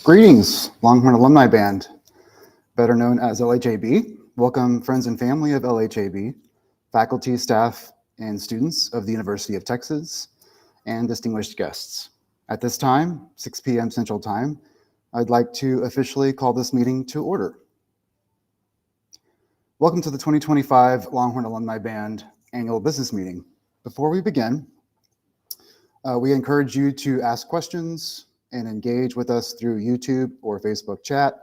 Greetings, Longhorn Alumni Band, better known as LHAB. Welcome, friends and family of LHAB, faculty, staff, and students of the University of Texas, and distinguished guests. At this time, 6 p.m. Central Time, I'd like to officially call this meeting to order. Welcome to the 2025 Longhorn Alumni Band Annual Business Meeting. Before we begin, we encourage you to ask questions and engage with us through YouTube or Facebook chat.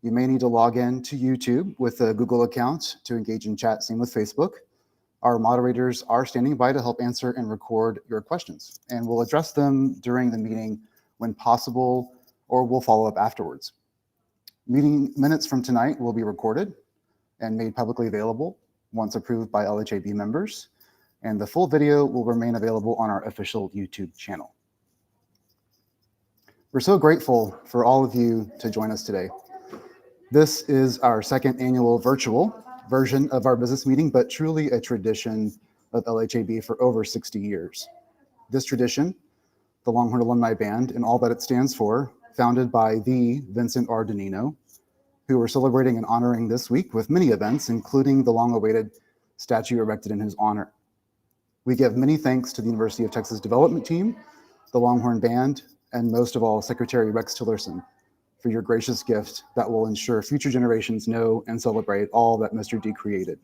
You may need to log in to YouTube with a Google account to engage in chat, same with Facebook. Our moderators are standing by to help answer and record your questions, and we'll address them during the meeting when possible, or we'll follow up afterwards. Meeting minutes from tonight will be recorded and made publicly available once approved by LHAB members, and the full video will remain available on our official YouTube channel. We're so grateful for all of you to join us today. This is our second annual virtual version of our business meeting, but truly a tradition of LHAB for over 60 years. This tradition, the Longhorn Alumni Band, and all that it stands for, founded by the Vincent R. Donino, who we're celebrating and honoring this week with many events, including the long-awaited statue erected in his honor. We give many thanks to the University of Texas Development Team, the Longhorn Band, and most of all, Secretary Rex Tillerson, for your gracious gift that will ensure future generations know and celebrate all that Mr. D created.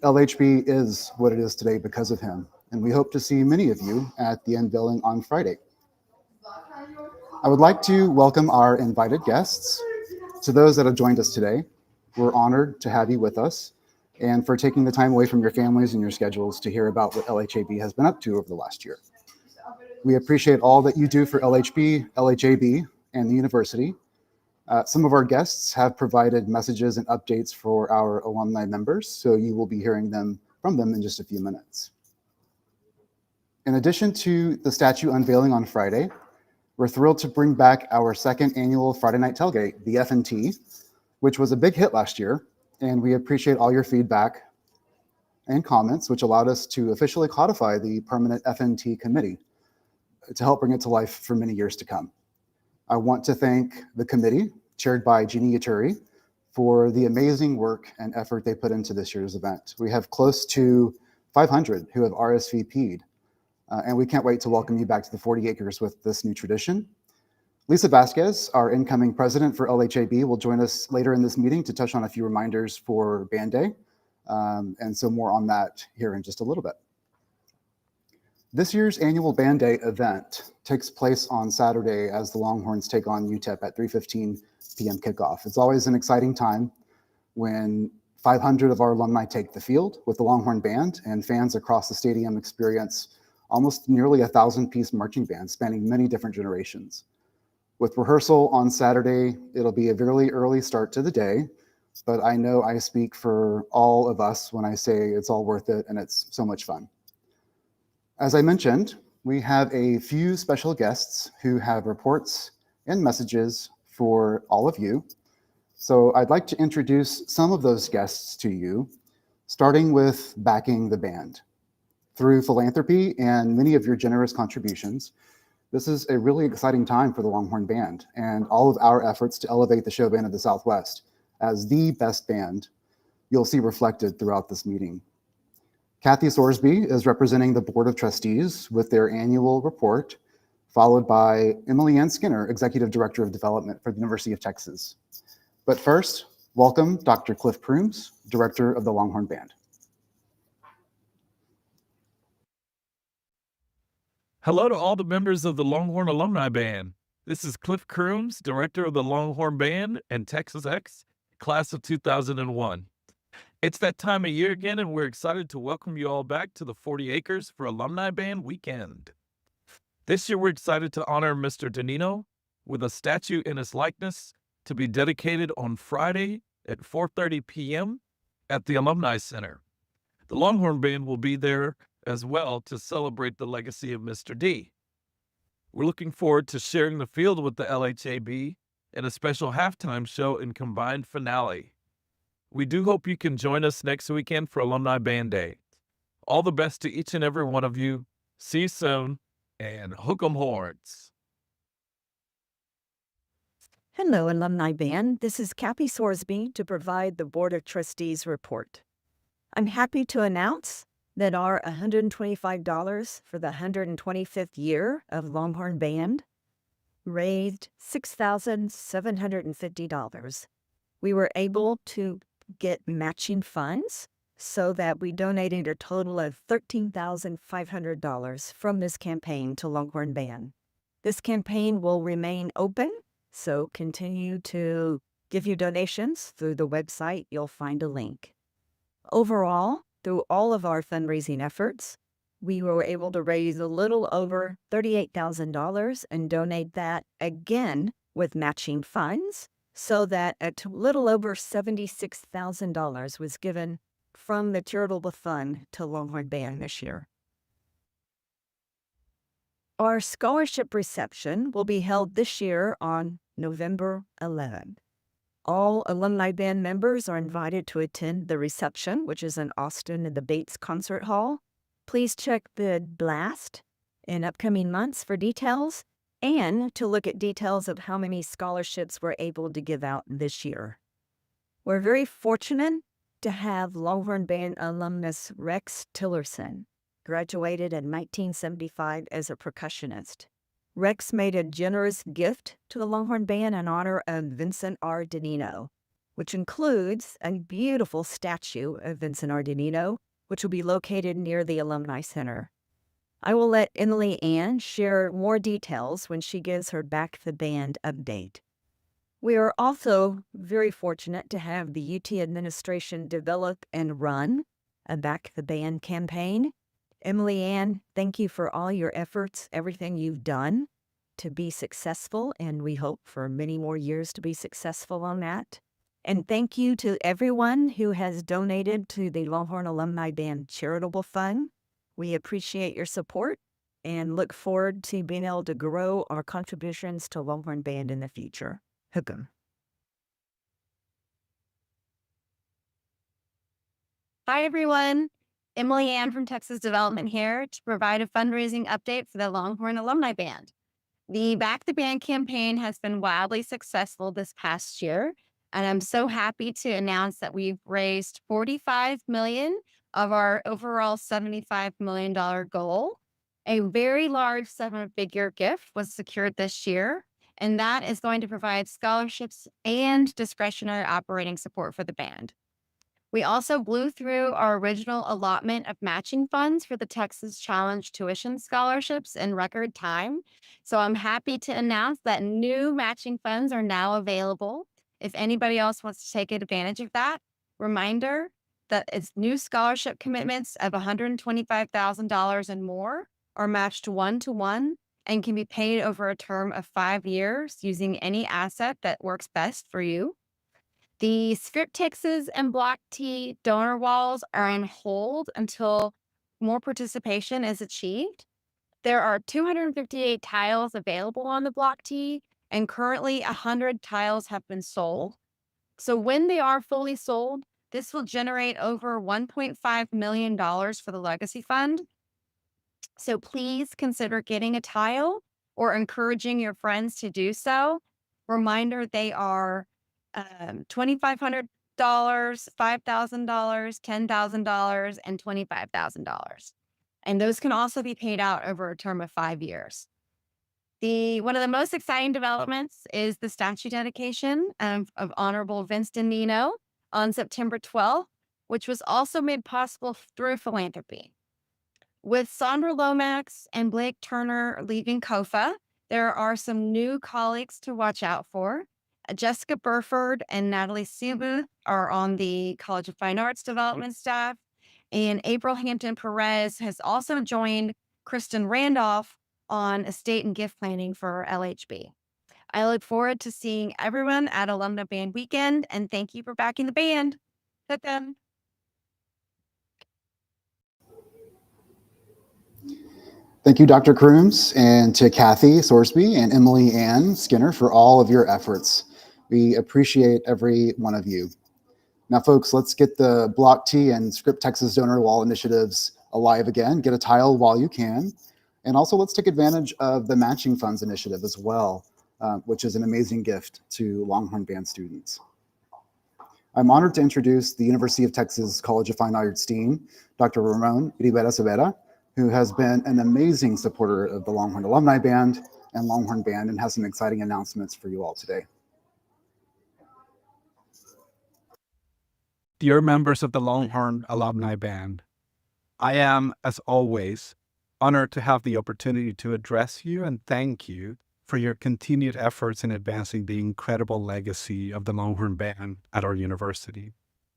LHB is what it is today because of him, and we hope to see many of you at the unveiling on Friday. I would like to welcome our invited guests. To those that have joined us today, we're honored to have you with us and for taking the time away from your families and your schedules to hear about what LHAB has been up to over the last year. We appreciate all that you do for LHB, LHAB, and the university. Some of our guests have provided messages and updates for our alumni members, so you will be hearing from them in just a few minutes. In addition to the statue unveiling on Friday, we're thrilled to bring back our second annual Friday Night Tailgate, the F&T, which was a big hit last year, and we appreciate all your feedback and comments, which allowed us to officially codify the permanent F&T committee to help bring it to life for many years to come. I want to thank the committee, chaired by Jeannie Yaturi, for the amazing work and effort they put into this year's event. We have close to 500 who have RSVP'd, and we can't wait to welcome you back to the 40 acres with this new tradition. Lisa Vasquez, our incoming president for LHAB, will join us later in this meeting to touch on a few reminders for Band Day, and so more on that here in just a little bit. This year's annual Band Day event takes place on Saturday as the Longhorns take on UTEP at 3:15 p.m. kickoff. It's always an exciting time when 500 of our alumni take the field with the Longhorn Band, and fans across the stadium experience almost nearly 1,000-piece marching band spanning many different generations. With rehearsal on Saturday, it'll be a very early start to the day, but I know I speak for all of us when I say it's all worth it and it's so much fun. As I mentioned, we have a few special guests who have reports and messages for all of you. So I'd like to introduce some of those guests to you, starting with backing the band. Through philanthropy and many of your generous contributions, this is a really exciting time for the Longhorn Band and all of our efforts to elevate the show band of the Southwest as the best band you'll see reflected throughout this meeting. Kathy Sorsby is representing the Board of Trustees with their annual report, followed by Emily Ann Skinner, Executive Director of Development for the University of Texas. But first, welcome Dr. Cliff Crooms, Director of the Longhorn Band. Hello to all the members of the Longhorn Alumni Band. This is Cliff Crooms, Director of the Longhorn Band and Texas X, class of 2001. It's that time of year again, and we're excited to welcome you all back to the 40 Acres for Alumni Band Weekend. This year, we're excited to honor Mr. Donino with a statue in his likeness to be dedicated on Friday at 4:30 p.m. at the Alumni Center. The Longhorn Band will be there as well to celebrate the legacy of Mr. D. We're looking forward to sharing the field with the LHAB and a special halftime show and combined finale. We do hope you can join us next weekend for Alumni Band Day. All the best to each and every one of you. See you soon, and hook 'em horns. Hello, Alumni Band. This is Kathy Sorsby to provide the Board of Trustees report. I'm happy to announce that our $125 for the 125th year of Longhorn Band raised $6,750. We were able to get matching funds so that we donated a total of $13,500 from this campaign to Longhorn Band. This campaign will remain open, so continue to give your donations through the website. You'll find a link. Overall, through all of our fundraising efforts, we were able to raise a little over $38,000 and donate that again with matching funds, so that a little over $76,000 was given from the charitable fund to Longhorn Band this year. Our scholarship reception will be held this year on November 11th. All Alumni Band members are invited to attend the reception, which is in Austin in the Bates Concert Hall. Please check the blast in upcoming months for details and to look at details of how many scholarships we're able to give out this year. We're very fortunate to have Longhorn Band alumnus Rex Tillerson, graduated in 1975 as a percussionist. Rex made a generous gift to the Longhorn Band in honor of Vincent R. Danino, which includes a beautiful statue of Vincent R. Danino, which will be located near the Alumni Center. I will let Emily Ann share more details when she gives her Back the Band update. We are also very fortunate to have the UT administration develop and run a Back the Band campaign. Emily Ann, thank you for all your efforts, everything you've done to be successful, and we hope for many more years to be successful on that. And thank you to everyone who has donated to the Longhorn Alumni Band Charitable Fund. We appreciate your support and look forward to being able to grow our contributions to Longhorn Band in the future. Hook 'em. Hi, everyone. Emily Ann from Texas Development here to provide a fundraising update for the Longhorn Alumni Band. The Back the Band campaign has been wildly successful this past year, and I'm so happy to announce that we've raised $45 million of our overall $75 million goal. A very large seven-figure gift was secured this year, and that is going to provide scholarships and discretionary operating support for the band. We also blew through our original allotment of matching funds for the Texas Challenge tuition scholarships in record time. So I'm happy to announce that new matching funds are now available. If anybody else wants to take advantage of that, reminder that it's new scholarship commitments of $125,000 and more are matched 1-to-1 and can be paid over a term of 5 years using any asset that works best for you. The Script Texas and Block T donor walls are on hold until more participation is achieved. There are 258 tiles available on the Block T, and currently 100 tiles have been sold. So when they are fully sold, this will generate over $1.5 million for the Legacy Fund. So please consider getting a tile or encouraging your friends to do so. Reminder, they are $2,500, $5,000, $10,000, and $25,000. And those can also be paid out over a term of 5 years. One of the most exciting developments is the statue dedication of Honorable Vince Danino on September 12th, which was also made possible through philanthropy. With Sandra Lomax and Blake Turner leaving COFA, there are some new colleagues to watch out for. Jessica Burford and Natalie Seabuth are on the College of Fine Arts development staff, and April Hampton Perez has also joined Kristen Randolph on estate and gift planning for LHB. I look forward to seeing everyone at Alumni Band Weekend, and thank you for backing the band. Hook 'em. Thank you, Dr. Crooms, and to Kathy Sorsby and Emily Ann Skinner for all of your efforts. We appreciate every one of you. Now, folks, let's get the Block T and Script Texas donor wall initiatives alive again. Get a tile while you can. And also, let's take advantage of the Matching Funds initiative as well. which is an amazing gift to Longhorn Band students. I'm honored to introduce the University of Texas College of Fine Arts Dean, Dr. Ramon Rivera Severa, who has been an amazing supporter of the Longhorn Alumni Band and Longhorn Band and has some exciting announcements for you all today. Dear members of the Longhorn Alumni Band, I am, as always, honored to have the opportunity to address you and thank you for your continued efforts in advancing the incredible legacy of the Longhorn Band at our university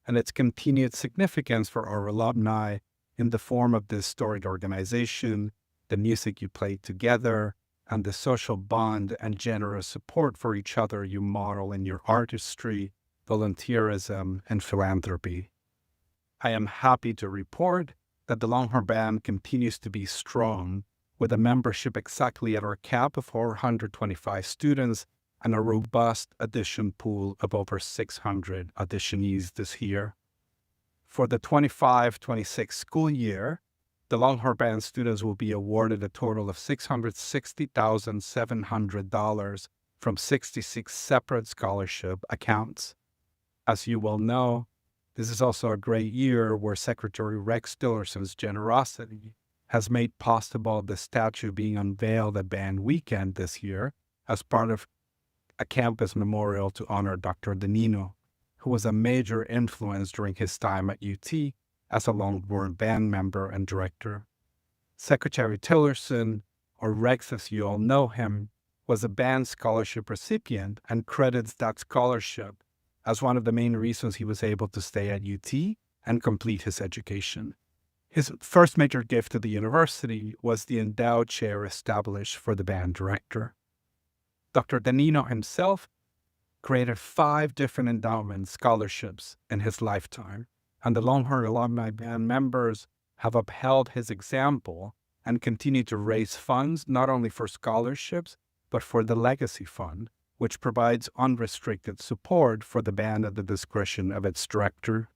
and its continued significance for our alumni in the form of this storied organization, the music you played together, and the social bond and generous support for each other you model in your artistry, volunteerism, and philanthropy. I am happy to report that the Longhorn Band continues to be strong, with a membership exactly at our cap of 425 students and a robust addition pool of over 600 auditionees this year. For the 25-26 school year, the Longhorn Band students will be awarded a total of $660,700 from 66 separate scholarship accounts. As you well know, this is also a great year where Secretary Rex Tillerson's generosity has made possible the statue being unveiled at Band Weekend this year as part of a campus memorial to honor Dr. Danino, who was a major influence during his time at UT as a Longhorn Band member and director. Secretary Tillerson, or Rex as you all know him, was a band scholarship recipient and credits that scholarship as one of the main reasons he was able to stay at UT and complete his education. His first major gift to the university was the endowed chair established for the band director. Dr. Danino himself created 5 different endowment scholarships in his lifetime, and the Longhorn Alumni Band members have upheld his example and continue to raise funds not only for scholarships, but for the Legacy Fund, which provides unrestricted support for the band at the discretion of its director.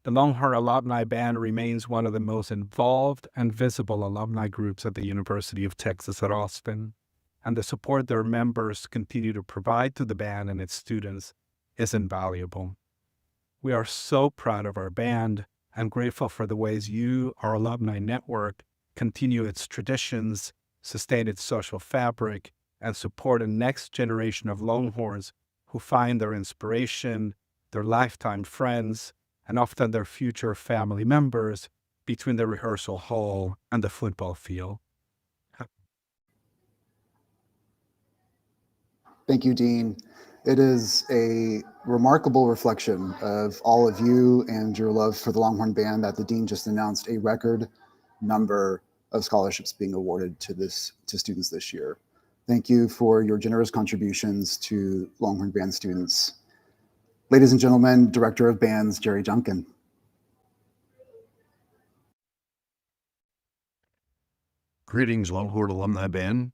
The Longhorn Alumni Band remains one of the most involved and visible alumni groups at the University of Texas at Austin, and the support their members continue to provide to the band and its students is invaluable. We are so proud of our band and grateful for the ways you, our alumni network, continue its traditions, sustain its social fabric, and support a next generation of Longhorns who find their inspiration, their lifetime friends, and often their future family members between the rehearsal hall and the football field. Thank you, Dean. It is a remarkable reflection of all of you and your love for the Longhorn Band that the Dean just announced a record number of scholarships being awarded to students this year. Thank you for your generous contributions to Longhorn Band students. Ladies and gentlemen, Director of Bands, Jerry Junkin. Greetings, Longhorn Alumni Band.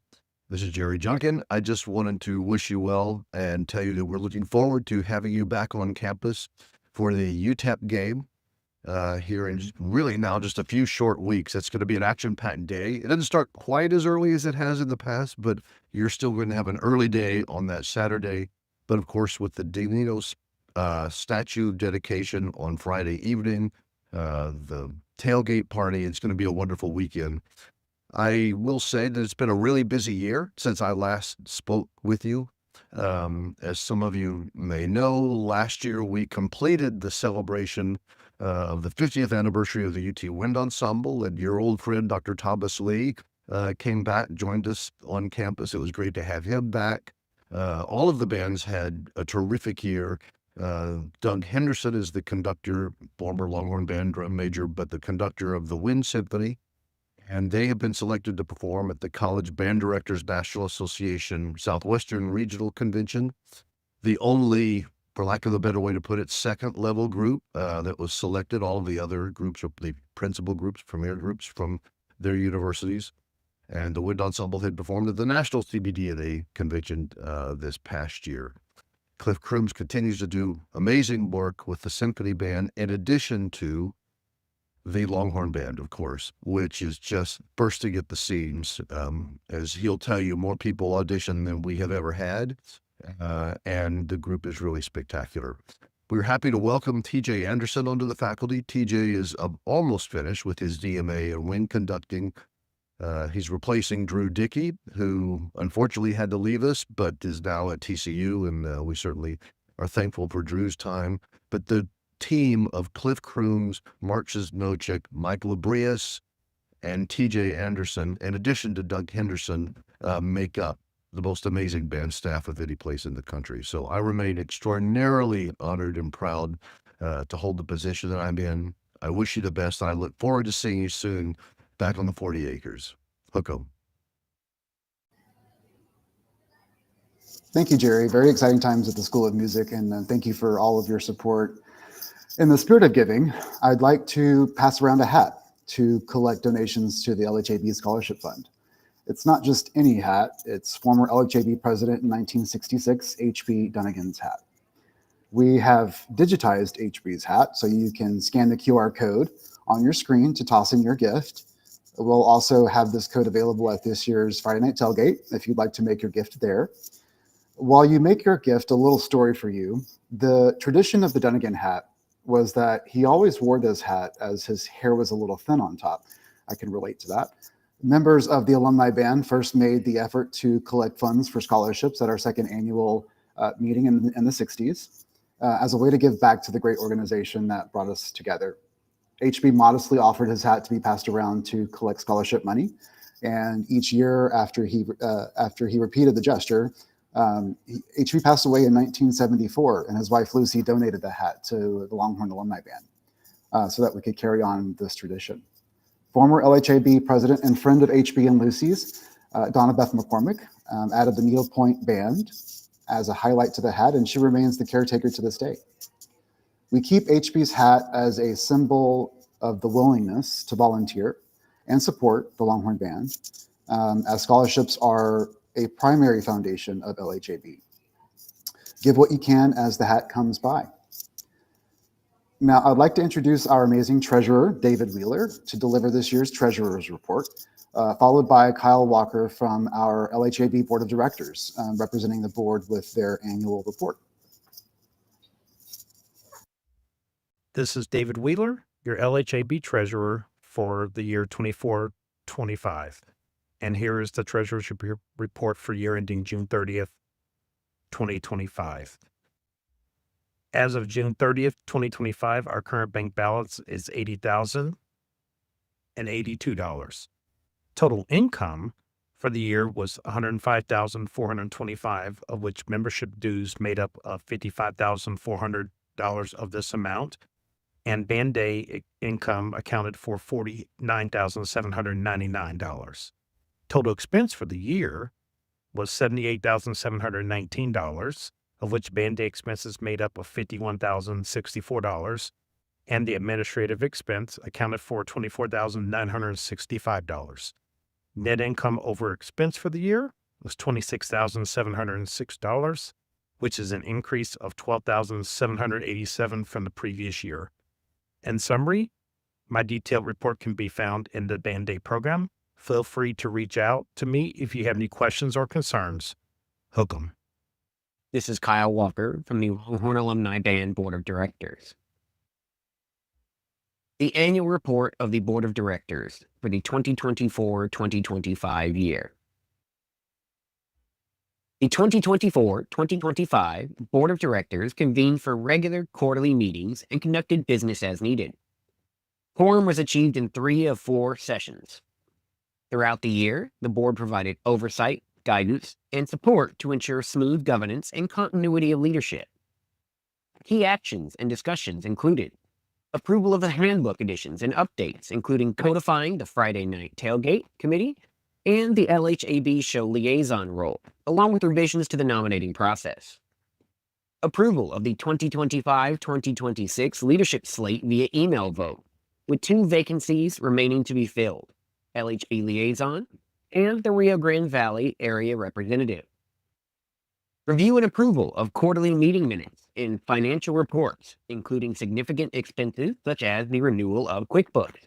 This is Jerry Junkin. I just wanted to wish you well and tell you that we're looking forward to having you back on campus for the UTEP game here in really now just a few short weeks. It's going to be an action-packed day. It doesn't start quite as early as it has in the past, but you're still going to have an early day on that Saturday. But of course, with the Danino's statue dedication on Friday evening, the tailgate party, it's going to be a wonderful weekend. I will say that it's been a really busy year since I last spoke with you. As some of you may know, last year we completed the celebration of the 50th anniversary of the UT Wind Ensemble, and your old friend, Dr. Thomas Lee, came back, joined us on campus. It was great to have him back. All of the bands had a terrific year. Doug Henderson is the conductor, former Longhorn Band drum major, but the conductor of the Wind Symphony. And they have been selected to perform at the College Band Directors National Association Southwestern Regional Convention, the only, for lack of a better way to put it, second-level group that was selected. All of the other groups are the principal groups, premier groups from their universities. And the Wind Ensemble had performed at the National CBDNA Convention this past year. Cliff Crooms continues to do amazing work with the Symphony Band, in addition to the Longhorn Band, of course, which is just bursting at the seams. As he'll tell you, more people audition than we have ever had, and the group is really spectacular. We're happy to welcome TJ Anderson onto the faculty. TJ is almost finished with his DMA in wind conducting. He's replacing Drew Dickey, who unfortunately had to leave us, but is now at TCU, and we certainly are thankful for Drew's time. But the team of Cliff Crooms, Mark Cisnochik, Mike Labrius, and TJ Anderson, in addition to Doug Henderson, make up the most amazing band staff of any place in the country. So I remain extraordinarily honored and proud to hold the position that I'm in. I wish you the best. I look forward to seeing you soon back on the 40 acres. Hook 'em. Thank you, Jerry. Very exciting times at the School of Music, and thank you for all of your support. In the spirit of giving, I'd like to pass around a hat to collect donations to the LHAB Scholarship Fund. It's not just any hat, it's former LHAB president in 1966, H.B. Dunnigan's hat. We have digitized HB's hat, so you can scan the QR code on your screen to toss in your gift. We'll also have this code available at this year's Friday Night Tailgate if you'd like to make your gift there. While you make your gift, a little story for you. The tradition of the Dunnigan hat was that he always wore this hat as his hair was a little thin on top. I can relate to that. Members of the alumni band first made the effort to collect funds for scholarships at our second annual meeting in the 60s as a way to give back to the great organization that brought us together. HB modestly offered his hat to be passed around to collect scholarship money. And each year after he repeated the gesture, HB passed away in 1974, and his wife Lucy donated the hat to the Longhorn Alumni Band so that we could carry on this tradition. Former LHAB president and friend of HB and Lucy's, Donna Beth McCormick, added the Needlepoint Band as a highlight to the hat, and she remains the caretaker to this day. We keep HB's hat as a symbol of the willingness to volunteer and support the Longhorn Band, as scholarships are a primary foundation of LHAB. Give what you can as the hat comes by. Now, I'd like to introduce our amazing treasurer, David Wheeler, to deliver this year's treasurer's report, followed by Kyle Walker from our LHAB Board of Directors, representing the board with their annual report. This is David Wheeler, your LHAB treasurer for the year 24-25. And here is the treasurer's report for year ending June 30th, 2025. As of June 30th, 2025, our current bank balance is $80,082. Total income for the year was $105,425, of which membership dues made up of $55,400 of this amount, and band day income accounted for $49,799. Total expense for the year was $78,719, of which band day expenses made up of $51,064, and the administrative expense accounted for $24,965. Net income over expense for the year was $26,706, which is an increase of $12,787 from the previous year. In summary, my detailed report can be found in the band day program. Feel free to reach out to me if you have any questions or concerns. Hook 'em. This is Kyle Walker from the Longhorn Alumni Band Board of Directors. The annual report of the Board of Directors for the 2024-2025 year. The 2024-2025 Board of Directors convened for regular quarterly meetings and conducted business as needed. Quorum was achieved in 3 of 4 sessions. Throughout the year, the board provided oversight, guidance, and support to ensure smooth governance and continuity of leadership. Key actions and discussions included approval of the handbook additions and updates, including codifying the Friday Night Tailgate Committee and the LHAB Show Liaison role, along with revisions to the nominating process. Approval of the 2025-2026 leadership slate via email vote, with 2 vacancies remaining to be filled, LHB Liaison and the Rio Grande Valley Area Representative. Review and approval of quarterly meeting minutes and financial reports, including significant expenses such as the renewal of QuickBooks.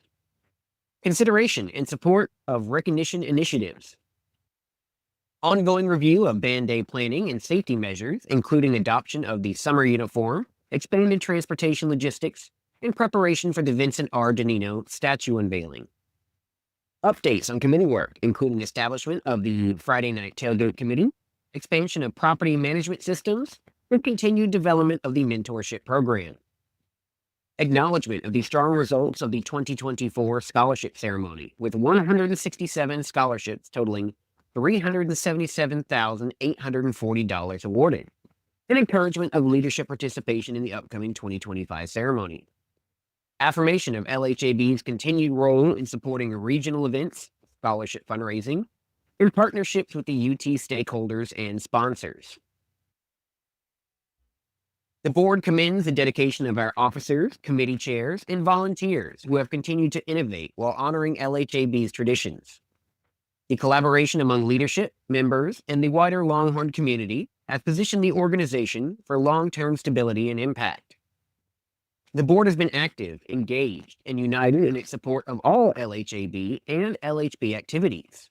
Consideration and support of recognition initiatives. Ongoing review of band day planning and safety measures, including adoption of the summer uniform, expanded transportation logistics, and preparation for the Vincent R. Danino statue unveiling. Updates on committee work, including establishment of the Friday Night Tailgate Committee, expansion of property management systems, and continued development of the mentorship program. Acknowledgement of the strong results of the 2024 scholarship ceremony, with 167 scholarships totaling $377,840 awarded, and encouragement of leadership participation in the upcoming 2025 ceremony. Affirmation of LHAB's continued role in supporting regional events, scholarship fundraising, and partnerships with the UT stakeholders and sponsors. The board commends the dedication of our officers, committee chairs, and volunteers who have continued to innovate while honoring LHAB's traditions. The collaboration among leadership, members, and the wider Longhorn community has positioned the organization for long-term stability and impact. The board has been active, engaged, and united in its support of all LHAB and LHB activities.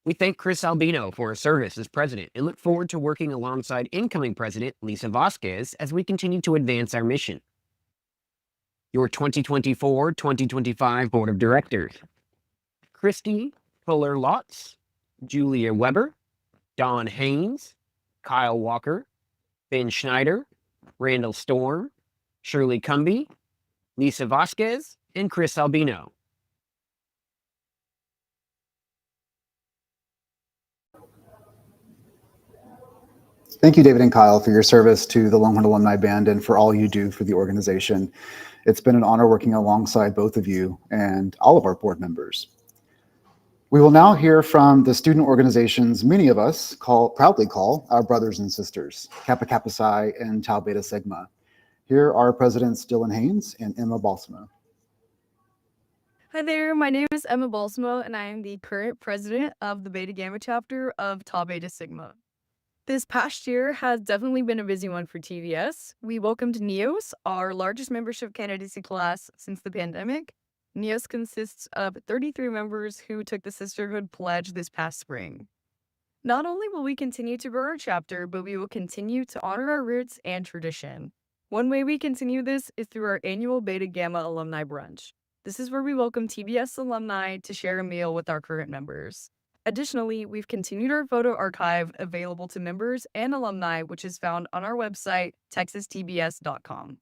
We thank Chris Albino for his service as president and look forward to working alongside incoming president Lisa Vasquez as we continue to advance our mission. Your 2024-2025 Board of Directors: Christy Fuller-Lotz, Julia Weber, Don Haynes, Kyle Walker, Ben Schneider, Randall Storm, Shirley Cumby, Lisa Vasquez, and Chris Albino. Thank you, David and Kyle, for your service to the Longhorn Alumni Band and for all you do for the organization. It's been an honor working alongside both of you and all of our board members. We will now hear from the student organizations many of us proudly call our brothers and sisters, Kappa Kappa Psi and Tau Beta Sigma. Here are Presidents Dylan Haynes and Emma Balsamo. Hi there, my name is Emma Balsamo, and I am the current president of the Beta Gamma chapter of Tau Beta Sigma. This past year has definitely been a busy one for TVS. We welcomed NEOS, our largest membership candidacy class since the pandemic. NEOS consists of 33 members who took the Sisterhood Pledge this past spring. Not only will we continue to grow our chapter, but we will continue to honor our roots and tradition. One way we continue this is through our annual Beta Gamma Alumni Brunch. This is where we welcome TBS alumni to share a meal with our current members. Additionally, we've continued our photo archive available to members and alumni, which is found on our website, texastbs.com.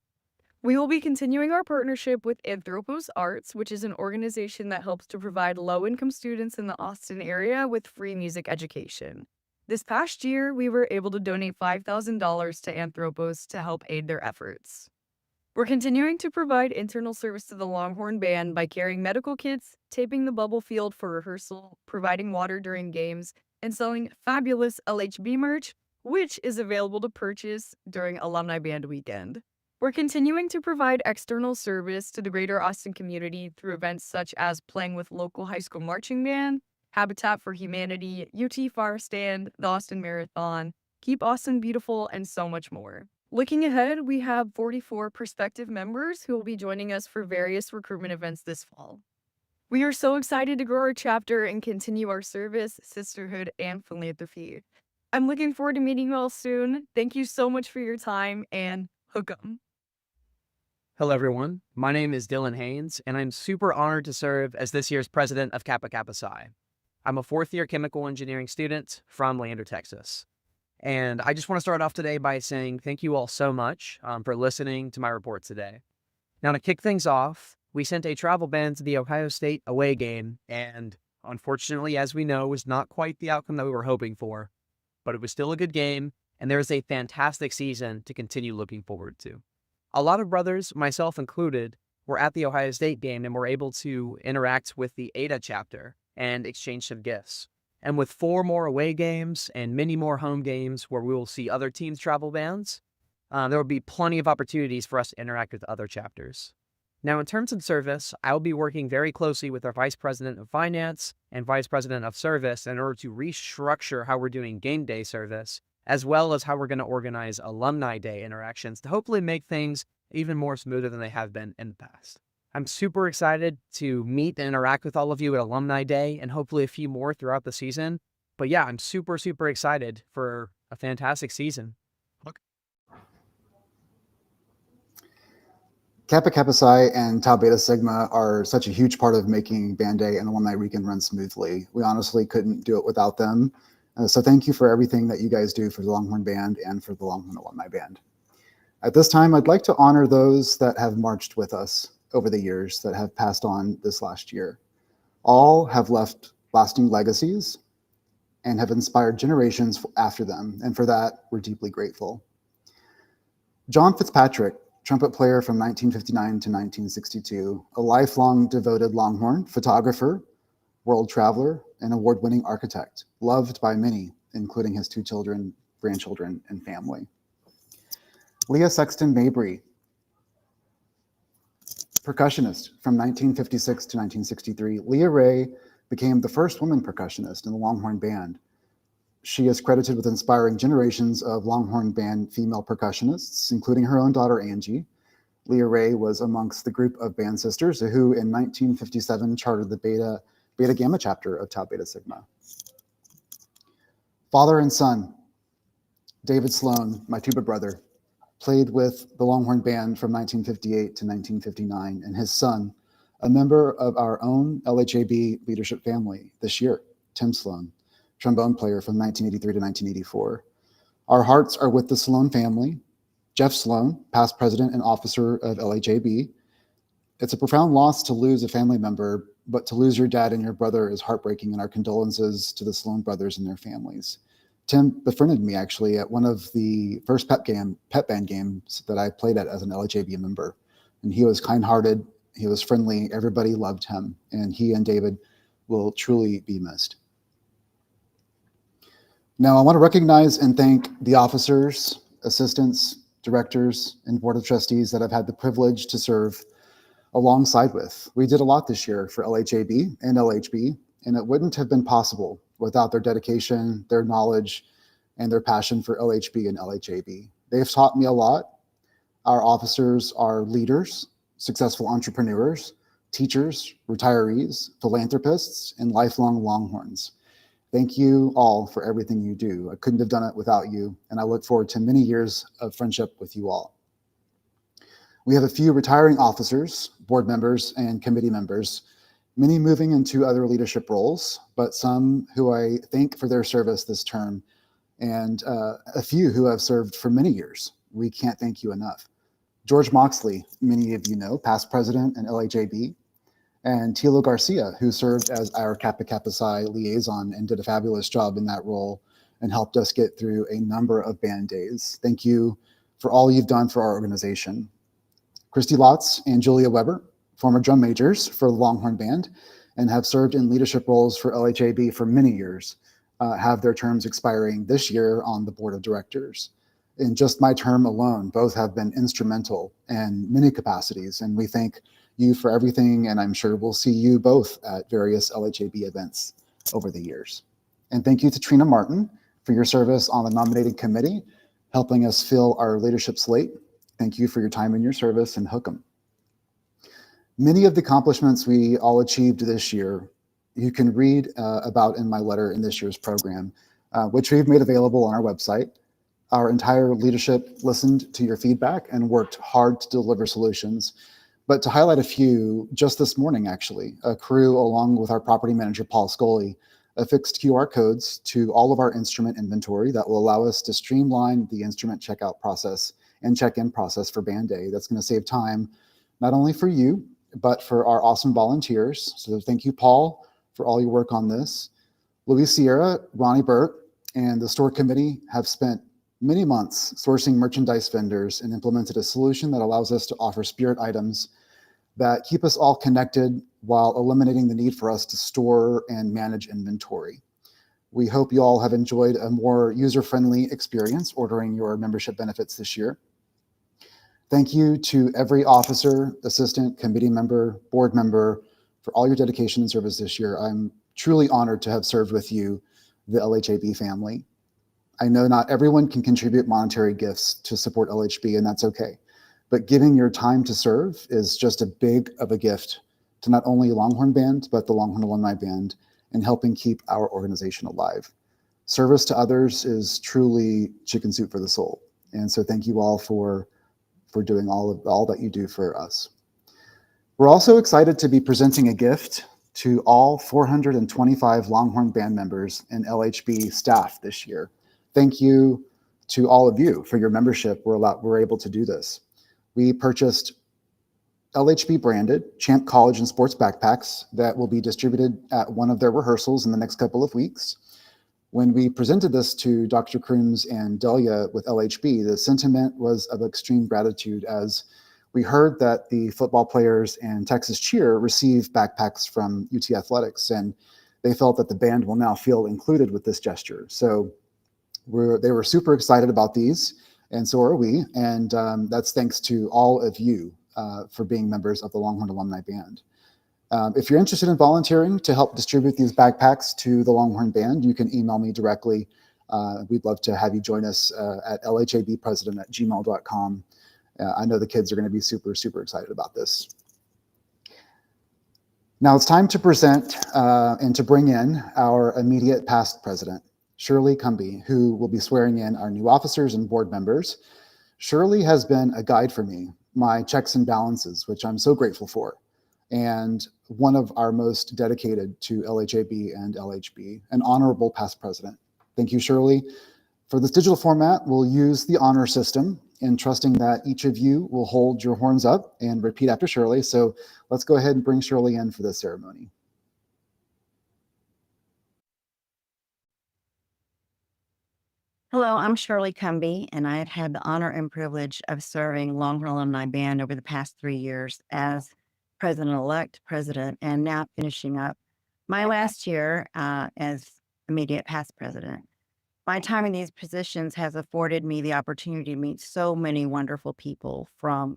We will be continuing our partnership with Anthropos Arts, which is an organization that helps to provide low-income students in the Austin area with free music education. This past year, we were able to donate $5,000 to Anthropos to help aid their efforts. We're continuing to provide internal service to the Longhorn Band by carrying medical kits, taping the bubble field for rehearsal, providing water during games, and selling fabulous LHB merch, which is available to purchase during Alumni Band Weekend. We're continuing to provide external service to the greater Austin community through events such as playing with local high school marching band, Habitat for Humanity, UT Fire Stand, the Austin Marathon, Keep Austin Beautiful, and so much more. Looking ahead, we have 44 prospective members who will be joining us for various recruitment events this fall. We are so excited to grow our chapter and continue our service, sisterhood, and philanthropy. I'm looking forward to meeting you all soon. Thank you so much for your time, and hook 'em. Hello, everyone. My name is Dylan Haynes, and I'm super honored to serve as this year's president of Kappa Kappa Psi. I'm a fourth-year chemical engineering student from Lander, Texas. And I just want to start off today by saying thank you all so much for listening to my report today. Now, to kick things off, we sent a travel ban to the Ohio State away game, and unfortunately, as we know, was not quite the outcome that we were hoping for. But it was still a good game, and there is a fantastic season to continue looking forward to. A lot of brothers, myself included, were at the Ohio State game and were able to interact with the ADA chapter and exchange some gifts. And with 4 more away games and many more home games where we will see other teams' travel bans, there will be plenty of opportunities for us to interact with other chapters. Now, in terms of service, I will be working very closely with our Vice President of Finance and Vice President of Service in order to restructure how we're doing game day service as well as how we're going to organize Alumni Day interactions to hopefully make things even more smoother than they have been in the past. I'm super excited to meet and interact with all of you at Alumni Day and hopefully a few more throughout the season. But yeah, I'm super, super excited for a fantastic season. Kappa Kappa Psi and Tau Beta Sigma are such a huge part of making Band Day and Alumni Weekend run smoothly. We honestly couldn't do it without them. So thank you for everything that you guys do for the Longhorn Band and for the Longhorn Alumni Band. At this time, I'd like to honor those that have marched with us over the years that have passed on this last year. All have left lasting legacies and have inspired generations after them, and for that, we're deeply grateful. John Fitzpatrick, trumpet player from 1959 to 1962, a lifelong devoted Longhorn, photographer, world traveler, and award-winning architect, loved by many, including his 2 children, grandchildren, and family. Leah Sexton Mabry, percussionist from 1956 to 1963. Leah Ray became the first woman percussionist in the Longhorn Band. She is credited with inspiring generations of Longhorn Band female percussionists, including her own daughter, Angie. Leah Ray was amongst the group of band sisters who in 1957 chartered the Beta Gamma chapter of Tau Beta Sigma. Father and son, David Sloan, my tuba brother, played with the Longhorn Band from 1958 to 1959, and his son, a member of our own LHAB leadership family this year, Tim Sloan, trombone player from 1983 to 1984. Our hearts are with the Sloan family. Jeff Sloan, past president and officer of LHAB. It's a profound loss to lose a family member, but to lose your dad and your brother is heartbreaking, and our condolences to the Sloan brothers and their families. Tim befriended me actually at one of the first pep band games that I played at as an LHAB member. And he was kind-hearted, he was friendly, everybody loved him, and he and David will truly be missed. Now I want to recognize and thank the officers, assistants, directors, and board of trustees that I've had the privilege to serve alongside with. We did a lot this year for LHAB and LHB, and it wouldn't have been possible without their dedication, their knowledge, and their passion for LHB and LHAB. They've taught me a lot. Our officers are leaders, successful entrepreneurs, teachers, retirees, philanthropists, and lifelong Longhorns. Thank you all for everything you do. I couldn't have done it without you, and I look forward to many years of friendship with you all. We have a few retiring officers, board members, and committee members, many moving into other leadership roles, but some who I thank for their service this term, and a few who have served for many years. We can't thank you enough. George Moxley, many of you know, past president and LHAB, and Tilo Garcia, who served as our Kappa Kappa Psi liaison and did a fabulous job in that role and helped us get through a number of band days. Thank you for all you've done for our organization. Christy Lotz and Julia Weber, former drum majors for the Longhorn Band and have served in leadership roles for LHAB for many years, have their terms expiring this year on the board of directors. In just my term alone, both have been instrumental in many capacities, and we thank you for everything, and I'm sure we'll see you both at various LHAB events over the years. And thank you to Trina Martin for your service on the nominating committee, helping us fill our leadership slate. Thank you for your time and your service, and hook 'em. Many of the accomplishments we all achieved this year, you can read about in my letter in this year's program, which we've made available on our website. Our entire leadership listened to your feedback and worked hard to deliver solutions. But to highlight a few, just this morning, actually, a crew along with our property manager, Paul Scully, affixed QR codes to all of our instrument inventory that will allow us to streamline the instrument checkout process and check-in process for Band Day. That's going to save time, not only for you, but for our awesome volunteers. So thank you, Paul, for all your work on this. Louis Sierra, Ronnie Burt, and the store committee have spent many months sourcing merchandise vendors and implemented a solution that allows us to offer spirit items that keep us all connected while eliminating the need for us to store and manage inventory. We hope you all have enjoyed a more user-friendly experience ordering your membership benefits this year. Thank you to every officer, assistant, committee member, board member for all your dedication and service this year. I'm truly honored to have served with you, the LHAB family. I know not everyone can contribute monetary gifts to support LHB, and that's okay. But giving your time to serve is just a big of a gift to not only Longhorn Band, but the Longhorn Alumni Band, and helping keep our organization alive. Service to others is truly chicken soup for the soul. And so thank you all for doing all that you do for us. We're also excited to be presenting a gift to all 425 Longhorn Band members and LHB staff this year. Thank you to all of you for your membership. We're able to do this. We purchased LHB branded Champ College and Sports backpacks that will be distributed at one of their rehearsals in the next couple of weeks. When we presented this to Dr. Crooms and Delia with LHB, the sentiment was of extreme gratitude as we heard that the football players and Texas Cheer received backpacks from UT Athletics, and they felt that the band will now feel included with this gesture. So they were super excited about these, and so are we. And that's thanks to all of you for being members of the Longhorn Alumni Band. If you're interested in volunteering to help distribute these backpacks to the Longhorn Band, you can email me directly. We'd love to have you join us at lhabpresident@gmail.com. I know the kids are going to be super, super excited about this. Now it's time to present and to bring in our immediate past president, Shirley Cumbie, who will be swearing in our new officers and board members. Shirley has been a guide for me, my checks and balances, which I'm so grateful for, and one of our most dedicated to LHAB and LHB, an honorable past president. Thank you, Shirley. For this digital format, we'll use the honor system in trusting that each of you will hold your horns up and repeat after Shirley. So let's go ahead and bring Shirley in for this ceremony. Hello, I'm Shirley Cumbie, and I have had the honor and privilege of serving Longhorn Alumni Band over the past 3 years as president-elect, president, and now finishing up my last year as immediate past president. My time in these positions has afforded me the opportunity to meet so many wonderful people, from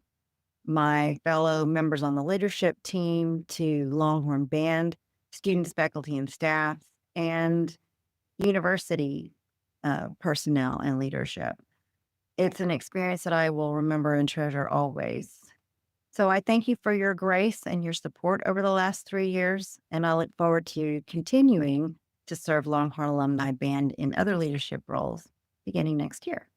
my fellow members on the leadership team to Longhorn Band, students, faculty, and staff, and university personnel and leadership. It's an experience that I will remember and treasure always. So I thank you for your grace and your support over the last 3 years, and I look forward to continuing to serve Longhorn Alumni Band in other leadership roles beginning next year.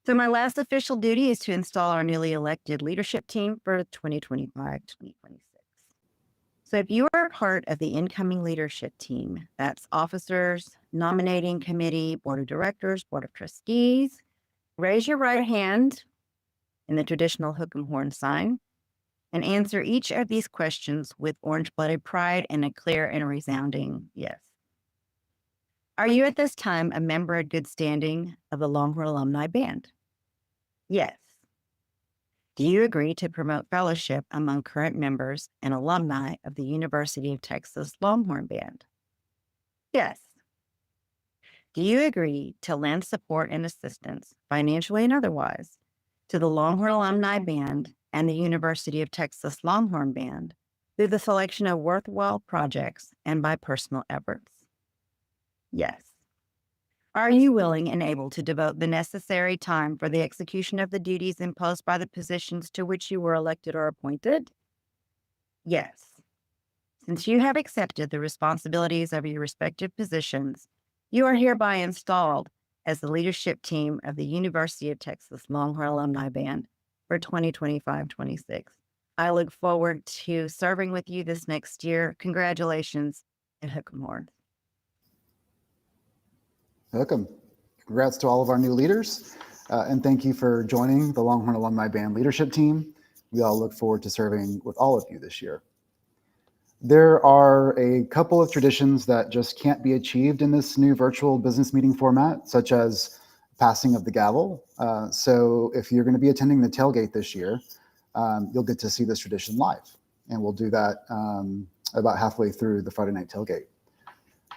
So my last official duty is to install our newly elected leadership team for 2025-2026. So if you are part of the incoming leadership team, that's officers, nominating committee, board of directors, board of trustees, raise your right hand in the traditional hook and horn sign and answer each of these questions with orange-blooded pride and a clear and resounding yes. Are you at this time a member in good standing of the Longhorn Alumni Band? Yes. Do you agree to promote fellowship among current members and alumni of the University of Texas Longhorn Band? Yes. Do you agree to lend support and assistance, financially and otherwise, to the Longhorn Alumni Band and the University of Texas Longhorn Band through the selection of worthwhile projects and by personal efforts? Yes. Are you willing and able to devote the necessary time for the execution of the duties imposed by the positions to which you were elected or appointed? Yes. Since you have accepted the responsibilities of your respective positions, you are hereby installed as the leadership team of the University of Texas Longhorn Alumni Band for 2025-26. I look forward to serving with you this next year. Congratulations and hook 'em horns. Welcome. Congrats to all of our new leaders. And thank you for joining the Longhorn Alumni Band leadership team. We all look forward to serving with all of you this year. There are a couple of traditions that just can't be achieved in this new virtual business meeting format, such as passing of the gavel. So if you're going to be attending the tailgate this year, you'll get to see this tradition live. And we'll do that about halfway through the Friday night tailgate.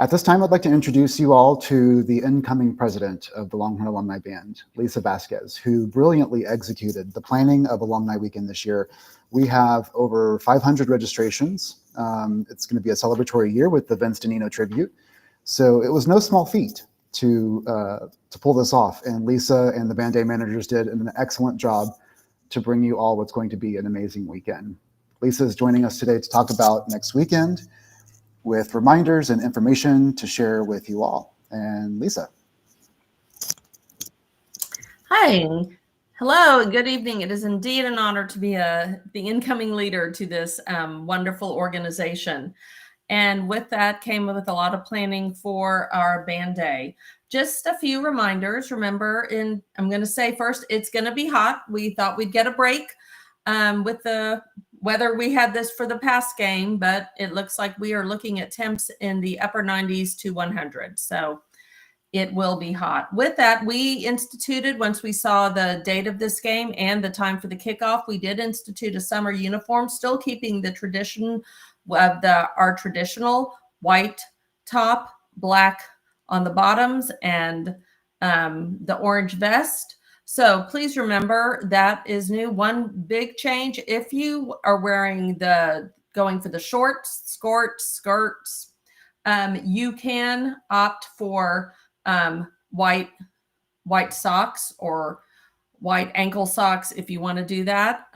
At this time, I'd like to introduce you all to the incoming president of the Longhorn Alumni Band, Lisa Vasquez, who brilliantly executed the planning of Alumni Weekend this year. We have over 500 registrations. It's going to be a celebratory year with the Vince Donino tribute. So it was no small feat. to pull this off. And Lisa and the band day managers did an excellent job to bring you all what's going to be an amazing weekend. Lisa is joining us today to talk about next weekend with reminders and information to share with you all. And Lisa. Hi. Hello, good evening. It is indeed an honor to be the incoming leader to this wonderful organization. And with that came with a lot of planning for our band day. Just a few reminders. Remember, I'm going to say first, it's going to be hot. We thought we'd get a break with the weather we had this for the past game, but it looks like we are looking at temps in the upper 90s to 100. So it will be hot. With that, we instituted, once we saw the date of this game and the time for the kickoff, we did institute a summer uniform, still keeping the tradition of our traditional white top, black on the bottoms, and the orange vest. So please remember that is new. One big change, if you are wearing going for the shorts, skirts, you can opt for white socks or white ankle socks if you want to do that.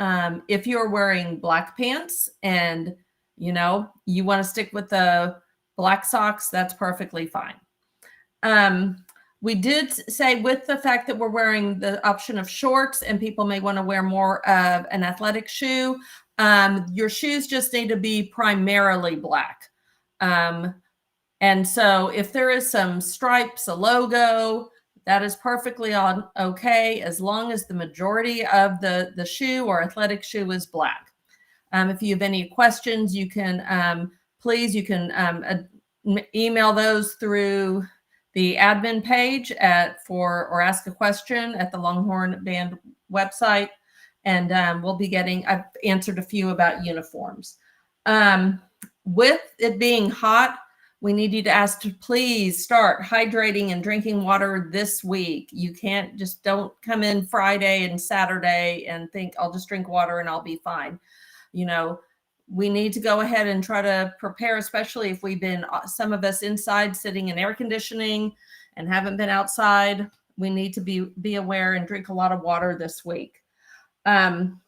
If you're wearing black pants and you want to stick with the black socks, that's perfectly fine. We did say, with the fact that we're wearing the option of shorts and people may want to wear more of an athletic shoe, your shoes just need to be primarily black. And so if there is some stripes, a logo, that is perfectly okay, as long as the majority of the shoe or athletic shoe is black. If you have any questions, you can email those through the admin page or ask a question at the Longhorn Band website. And we'll be getting, I've answered a few about uniforms. With it being hot, we need you to ask to please start hydrating and drinking water this week. You don't come in Friday and Saturday and think I'll just drink water and I'll be fine. We need to go ahead and try to prepare, especially if we've been, some of us inside sitting in air conditioning and haven't been outside. We need to be aware and drink a lot of water this week. You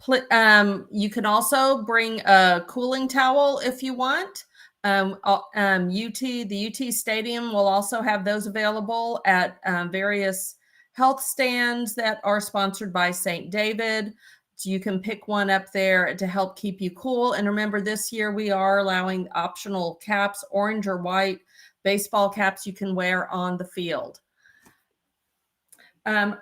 can also bring a cooling towel if you want. The UT Stadium will also have those available at various health stands that are sponsored by St. David. So you can pick one up there to help keep you cool. And remember, this year we are allowing optional caps, orange or white baseball caps you can wear on the field.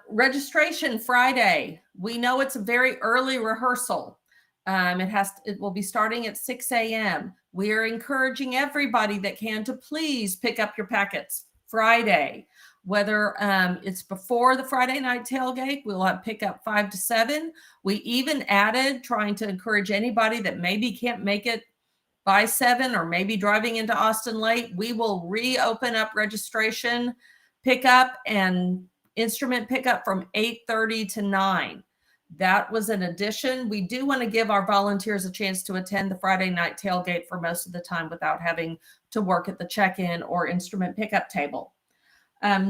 Registration Friday. We know it's a very early rehearsal. It will be starting at 6 a.m. We are encouraging everybody that can to please pick up your packets Friday. Whether it's before the Friday night tailgate, we'll have pickup 5 to 7. We even added, trying to encourage anybody that maybe can't make it by 7 or maybe driving into Austin late, we will reopen up registration pickup and instrument pickup from 8:30 to 9. That was an addition. We do want to give our volunteers a chance to attend the Friday night tailgate for most of the time without having to work at the check-in or instrument pickup table.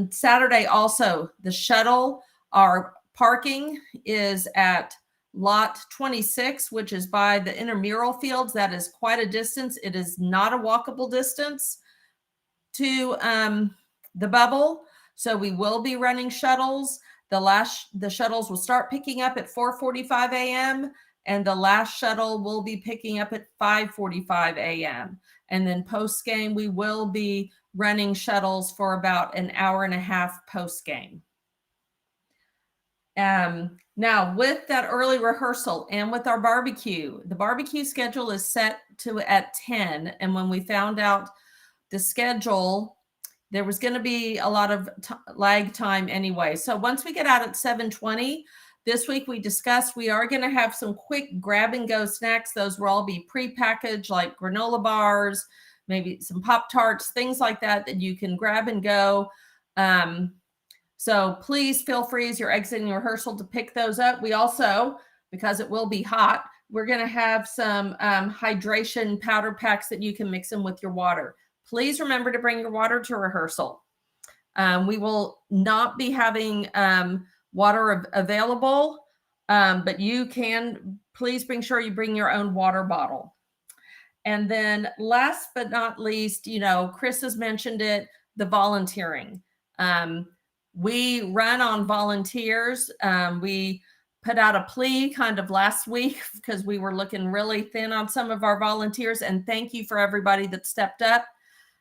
Saturday also, the shuttle, our parking is at lot 26, which is by the intramural fields. That is quite a distance. It is not a walkable distance to the bubble. So we will be running shuttles. The shuttles will start picking up at 4:45 a.m. and the last shuttle will be picking up at 5:45 a.m. And then post game, we will be running shuttles for about an hour and a half post game. Now with that early rehearsal and with our barbecue, the barbecue schedule is set at 10. And when we found out the schedule, there was going to be a lot of lag time anyway. So once we get out at 7:20, this week we discussed we are going to have some quick grab and go snacks. Those will all be pre-packaged, like granola bars, maybe some Pop-Tarts, things like that you can grab and go. So please feel free as you're exiting rehearsal to pick those up. We also, because it will be hot, we're going to have some hydration powder packs that you can mix in with your water. Please remember to bring your water to rehearsal. We will not be having water available, but you can please sure you bring your own water bottle. And then last but not least, Chris has mentioned it, the volunteering. We run on volunteers. We put out a plea kind of last week because we were looking really thin on some of our volunteers, and thank you for everybody that stepped up.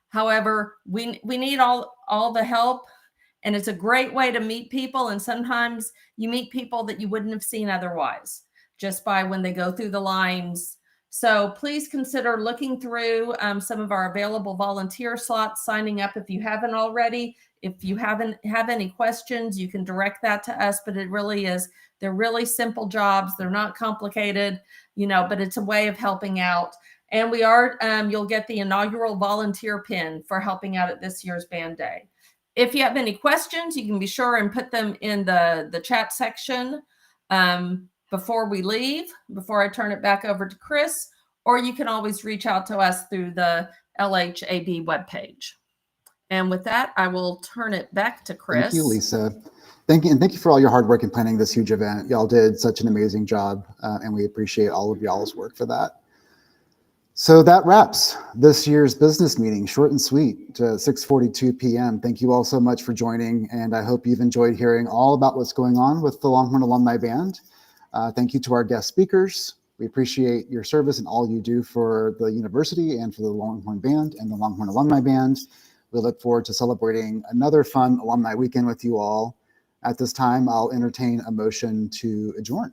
However, we need all the help, and it's a great way to meet people. And sometimes you meet people that you wouldn't have seen otherwise just by when they go through the lines. So please consider looking through some of our available volunteer slots, signing up if you haven't already. If you have any questions, you can direct that to us, but they're really simple jobs. They're not complicated, but it's a way of helping out. And you'll get the inaugural volunteer pin for helping out at this year's band day. If you have any questions, you can be sure and put them in the chat section before we leave, before I turn it back over to Chris, or you can always reach out to us through the LHAB webpage. And with that, I will turn it back to Chris. Thank you, Lisa. Thank you for all your hard work in planning this huge event. Y'all did such an amazing job, and we appreciate all of y'all's work for that. So that wraps this year's business meeting, short and sweet, to 6:42 p.m. Thank you all so much for joining, and I hope you've enjoyed hearing all about what's going on with the Longhorn Alumni Band. Thank you to our guest speakers. We appreciate your service and all you do for the university and for the Longhorn Band and the Longhorn Alumni Band. We look forward to celebrating another fun alumni weekend with you all. At this time, I'll entertain a motion to adjourn.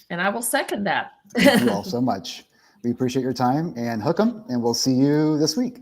And I will second that. Thank you all so much. We appreciate your time, and hook 'em, and we'll see you this week.